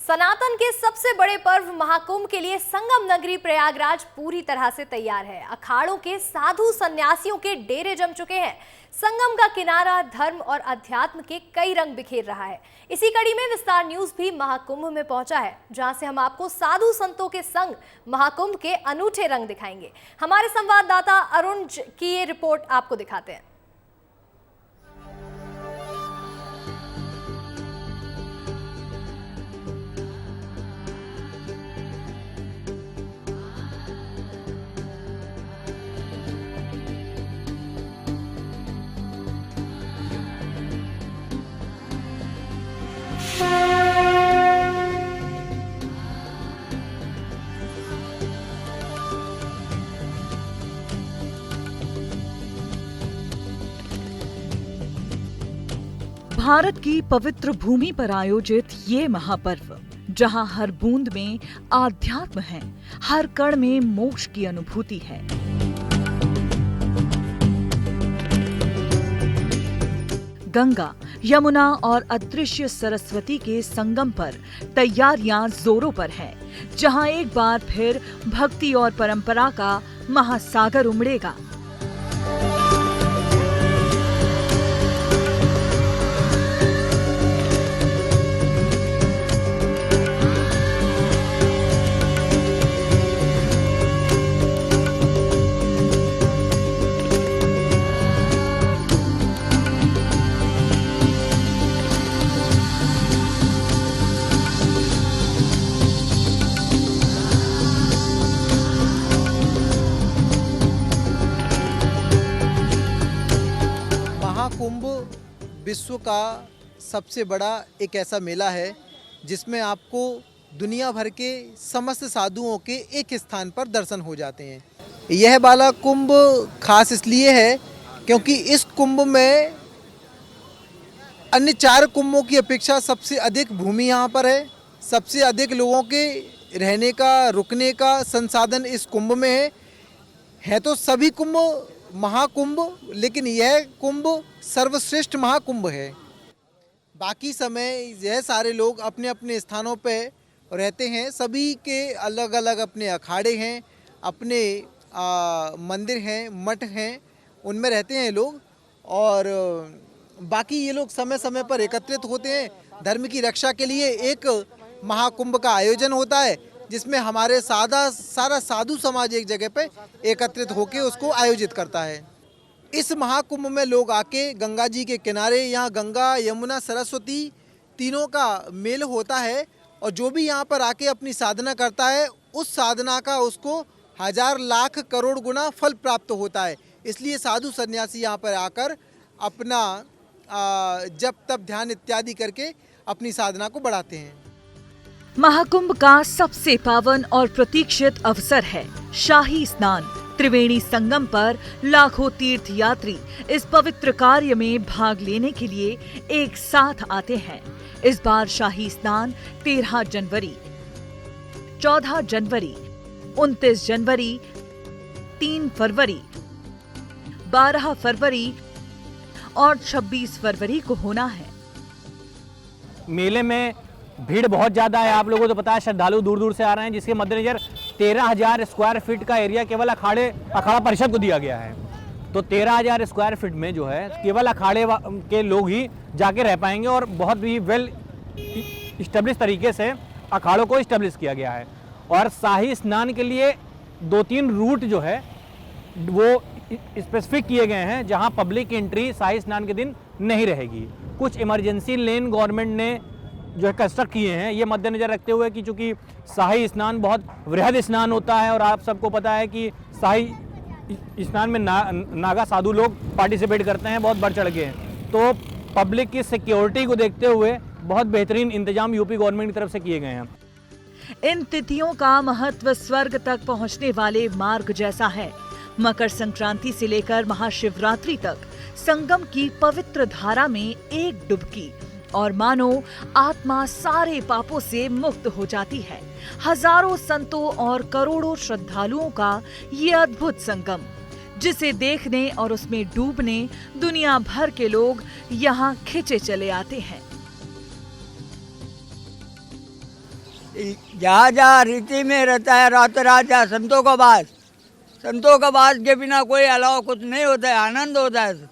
सनातन के सबसे बड़े पर्व महाकुंभ के लिए संगम नगरी प्रयागराज पूरी तरह से तैयार है। अखाड़ों के साधु सन्यासियों के डेरे जम चुके हैं। संगम का किनारा धर्म और अध्यात्म के कई रंग बिखेर रहा है। इसी कड़ी में विस्तार न्यूज भी महाकुंभ में पहुंचा है, जहां से हम आपको साधु संतों के संग महाकुंभ के अनूठे रंग दिखाएंगे। हमारे संवाददाता अरुण की ये रिपोर्ट आपको दिखाते हैं। भारत की पवित्र भूमि पर आयोजित ये महापर्व, जहां हर बूंद में आध्यात्म है, हर कण में मोक्ष की अनुभूति है। गंगा, यमुना और अदृश्य सरस्वती के संगम पर तैयारियां जोरों पर हैं, जहां एक बार फिर भक्ति और परंपरा का महासागर उमड़ेगा। महाकुंभ विश्व का सबसे बड़ा एक ऐसा मेला है जिसमें आपको दुनिया भर के समस्त साधुओं के एक स्थान पर दर्शन हो जाते हैं। यह वाला कुंभ खास इसलिए है क्योंकि इस कुंभ में अन्य 4 कुंभों की अपेक्षा सबसे अधिक भूमि यहाँ पर है। सबसे अधिक लोगों के रहने का, रुकने का संसाधन इस कुंभ में है तो सभी कुंभ महाकुंभ, लेकिन यह कुंभ सर्वश्रेष्ठ महाकुंभ है। बाकी समय यह सारे लोग अपने अपने स्थानों पे रहते हैं। सभी के अलग अलग अपने अखाड़े हैं, अपने मंदिर हैं, मठ हैं, उनमें रहते हैं लोग। और बाकी ये लोग समय समय पर एकत्रित होते हैं। धर्म की रक्षा के लिए एक महाकुंभ का आयोजन होता है जिसमें हमारे सारा साधु समाज एक जगह पे एकत्रित होकर उसको आयोजित करता है। इस महाकुंभ में लोग आके गंगा जी के किनारे, यहाँ गंगा, यमुना, सरस्वती तीनों का मेल होता है और जो भी यहाँ पर आके अपनी साधना करता है उस साधना का उसको 1000 लाख करोड़ गुना फल प्राप्त होता है। इसलिए साधु सन्यासी यहाँ पर आकर अपना जप तप ध्यान इत्यादि करके अपनी साधना को बढ़ाते हैं। महाकुंभ का सबसे पावन और प्रतीक्षित अवसर है शाही स्नान। त्रिवेणी संगम पर लाखों तीर्थयात्री इस पवित्र कार्य में भाग लेने के लिए एक साथ आते हैं। इस बार शाही स्नान 13 जनवरी, 14 जनवरी, 29 जनवरी, 3 फरवरी, 12 फरवरी और 26 फरवरी को होना है। मेले में भीड़ बहुत ज़्यादा है। आप लोगों को तो पता है, श्रद्धालु दूर दूर से आ रहे हैं, जिसके मद्देनजर 13,000 स्क्वायर फीट का एरिया केवल अखाड़ा परिषद को दिया गया है। तो 13,000 स्क्वायर फीट में जो है केवल अखाड़े के लोग ही जाके रह पाएंगे और बहुत ही वेल इस्टेब्लिश तरीके से अखाड़ों को इस्टेब्लिश किया गया है। और शाही स्नान के लिए 2-3 रूट जो है वो स्पेसिफिक किए गए हैं, जहाँ पब्लिक एंट्री शाही स्नान के दिन नहीं रहेगी। कुछ इमरजेंसी लेन गवर्नमेंट ने जो है कंस्ट्रक्ट किए हैं, ये मद्देनजर रखते हुए कि चूँकि शाही स्नान बहुत वृहद स्नान होता है और आप सबको पता है कि शाही स्नान में नागा साधु लोग पार्टिसिपेट करते हैं बहुत बढ़ चढ़ के। तो पब्लिक की सिक्योरिटी को देखते हुए बहुत बेहतरीन इंतजाम यूपी गवर्नमेंट की तरफ से किए गए हैं। इन तिथियों का महत्व स्वर्ग तक पहुंचने वाले मार्ग जैसा है। मकर संक्रांति से लेकर महाशिवरात्रि तक संगम की पवित्र धारा में एक डुबकी और मानो आत्मा सारे पापों से मुक्त हो जाती है। हजारों संतों और करोड़ों श्रद्धालुओं का ये अद्भुत संगम, जिसे देखने और उसमें डूबने दुनिया भर के लोग यहाँ खिंचे चले आते हैं। जहाँ जहाँ रीति में रहता है रात राजा संतों का वास, संतों का वास के बिना कोई अलावा कुछ नहीं होता है, आनंद होता है।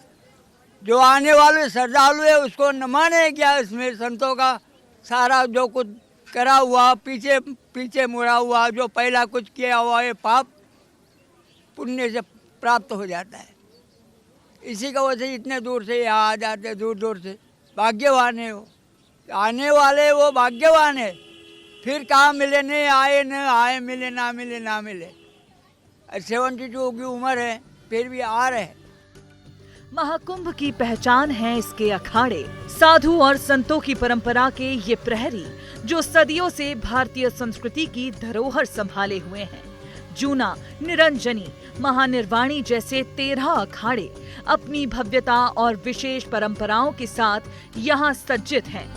जो आने वाले श्रद्धालु है उसको न माने क्या, इसमें संतों का सारा जो कुछ करा हुआ पीछे पीछे मुड़ा हुआ, जो पहला कुछ किया हुआ है पाप पुण्य से प्राप्त हो जाता है। इसी का वजह से इतने दूर से यहाँ आ जाते, दूर दूर से। भाग्यवान है वो, आने वाले वो भाग्यवान है। फिर कहाँ मिले, नहीं आए न आए, मिले ना मिले ना मिले। 72 की उम्र है फिर भी आ रहे। महाकुंभ की पहचान है इसके अखाड़े, साधु और संतों की परंपरा के ये प्रहरी जो सदियों से भारतीय संस्कृति की धरोहर संभाले हुए हैं। जूना, निरंजनी, महानिर्वाणी जैसे 13 अखाड़े अपनी भव्यता और विशेष परंपराओं के साथ यहाँ सज्जित हैं।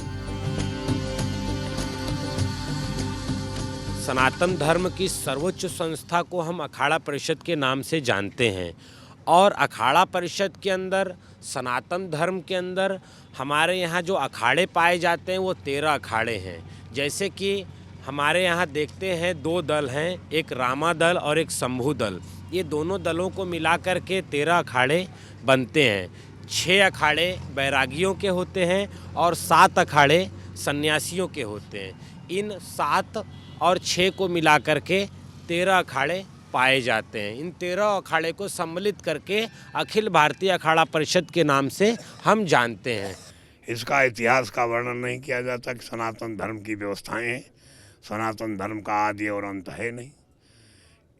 सनातन धर्म की सर्वोच्च संस्था को हम अखाड़ा परिषद के नाम से जानते हैं और अखाड़ा परिषद के अंदर सनातन धर्म के अंदर हमारे यहाँ जो अखाड़े पाए जाते हैं वो 13 अखाड़े हैं। जैसे कि हमारे यहाँ देखते हैं 2 दल हैं, एक रामा दल और एक शंभू दल। ये दोनों दलों को मिलाकर के 13 अखाड़े बनते हैं। 6 अखाड़े बैरागियों के होते हैं और 7 अखाड़े सन्यासियों के होते हैं। इन 7 और 6 को मिलाकर के 13 अखाड़े पाए जाते हैं। इन 13 अखाड़े को सम्मिलित करके अखिल भारतीय अखाड़ा परिषद के नाम से हम जानते हैं। इसका इतिहास का वर्णन नहीं किया जाता कि सनातन धर्म की व्यवस्थाएं हैं। सनातन धर्म का आदि और अंत है नहीं,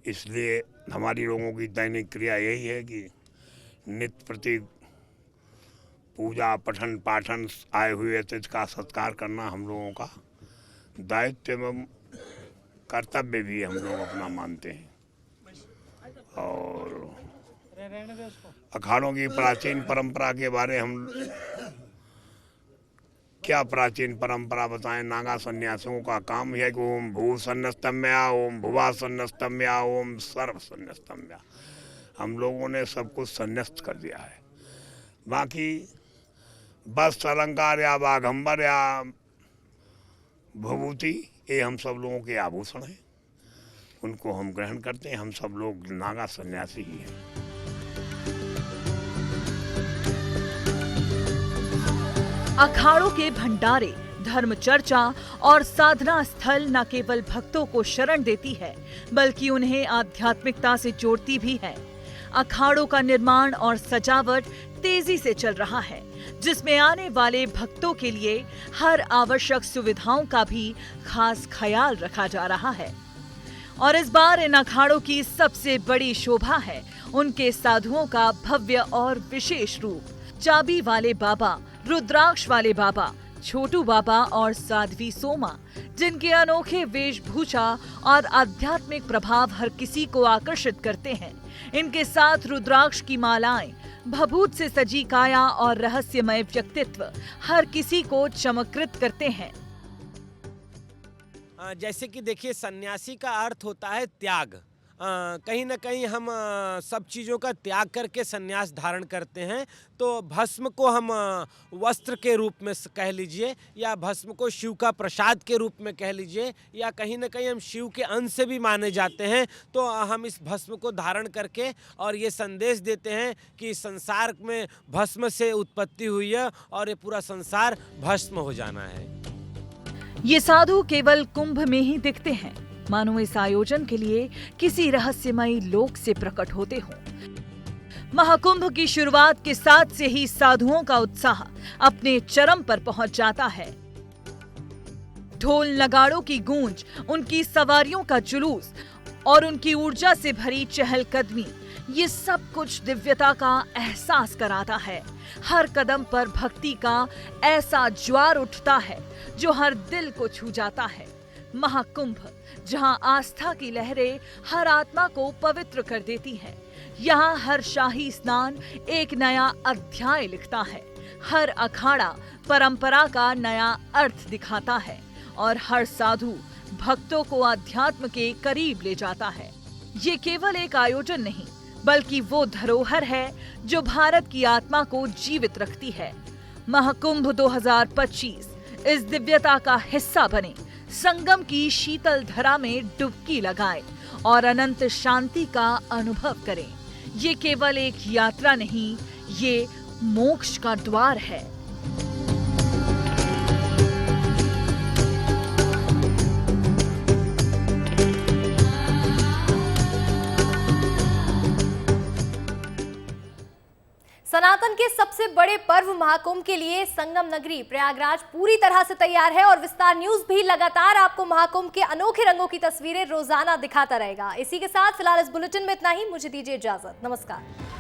इसलिए हमारी लोगों की दैनिक क्रिया यही है कि नित्य प्रति पूजा पठन पाठन आए हुए अतिथि का सत्कार करना हम लोगों का दायित्व एवं कर्तव्य भी हम लोग अपना मानते हैं। और अखाड़ों की प्राचीन परंपरा के बारे हम क्या प्राचीन परंपरा बताएं। नागा सन्यासियों का काम है कि ओम भू सन्नस्तम्या, ओम भुवा सन्नस्तम्या, ओम सर्व सन्नस्तम्या। हम लोगों ने सब कुछ सन्यस्त कर दिया है। बाकी वस्त्र अलंकार या बाघंबर या भभूति ये हम सब लोगों के आभूषण हैं, उनको हम ग्रहण करते हैं। हम सब लोग नागा सन्यासी ही हैं। अखाड़ों के भंडारे, धर्म चर्चा और साधना स्थल न केवल भक्तों को शरण देती है बल्कि उन्हें आध्यात्मिकता से जोड़ती भी है। अखाड़ों का निर्माण और सजावट तेजी से चल रहा है, जिसमें आने वाले भक्तों के लिए हर आवश्यक सुविधाओं का भी खास ख्याल रखा जा रहा है। और इस बार इन अखाड़ों की सबसे बड़ी शोभा है उनके साधुओं का भव्य और विशेष रूप। चाबी वाले बाबा, रुद्राक्ष वाले बाबा, छोटू बाबा और साध्वी सोमा, जिनके अनोखे वेशभूषा और आध्यात्मिक प्रभाव हर किसी को आकर्षित करते हैं। इनके साथ रुद्राक्ष की मालाएं, भभूत से सजी काया और रहस्यमय व्यक्तित्व हर किसी को चमत्कृत करते हैं। जैसे कि देखिए, सन्यासी का अर्थ होता है त्याग। कहीं ना कहीं हम सब चीज़ों का त्याग करके सन्यास धारण करते हैं। तो भस्म को हम वस्त्र के रूप में कह लीजिए, या भस्म को शिव का प्रसाद के रूप में कह लीजिए, या कहीं ना कहीं हम शिव के अंश से भी माने जाते हैं। तो हम इस भस्म को धारण करके और ये संदेश देते हैं कि संसार में भस्म से उत्पत्ति हुई है और ये पूरा संसार भस्म हो जाना है। ये साधु केवल कुंभ में ही दिखते हैं, मानो इस आयोजन के लिए किसी रहस्यमयी लोक से प्रकट होते हों। महाकुंभ की शुरुआत के साथ से ही साधुओं का उत्साह अपने चरम पर पहुंच जाता है। ढोल नगाड़ों की गूंज, उनकी सवारियों का जुलूस और उनकी ऊर्जा से भरी चहलकदमी, ये सब कुछ दिव्यता का एहसास कराता है। हर कदम पर भक्ति का ऐसा ज्वार उठता है जो हर दिल को छू जाता है। महाकुंभ, जहां आस्था की लहरें हर आत्मा को पवित्र कर देती हैं, यहाँ हर शाही स्नान एक नया अध्याय लिखता है। हर अखाड़ा परंपरा का नया अर्थ दिखाता है और हर साधु भक्तों को अध्यात्म के करीब ले जाता है। ये केवल एक आयोजन नहीं, बल्कि वो धरोहर है जो भारत की आत्मा को जीवित रखती है। महाकुंभ 2025 इस दिव्यता का हिस्सा बने, संगम की शीतल धरा में डुबकी लगाएं और अनंत शांति का अनुभव करें। ये केवल एक यात्रा नहीं, ये मोक्ष का द्वार है। सनातन के सबसे बड़े पर्व महाकुंभ के लिए संगम नगरी प्रयागराज पूरी तरह से तैयार है और विस्तार न्यूज भी लगातार आपको महाकुंभ के अनोखे रंगों की तस्वीरें रोजाना दिखाता रहेगा। इसी के साथ फिलहाल इस बुलेटिन में इतना ही। मुझे दीजिए इजाजत। नमस्कार।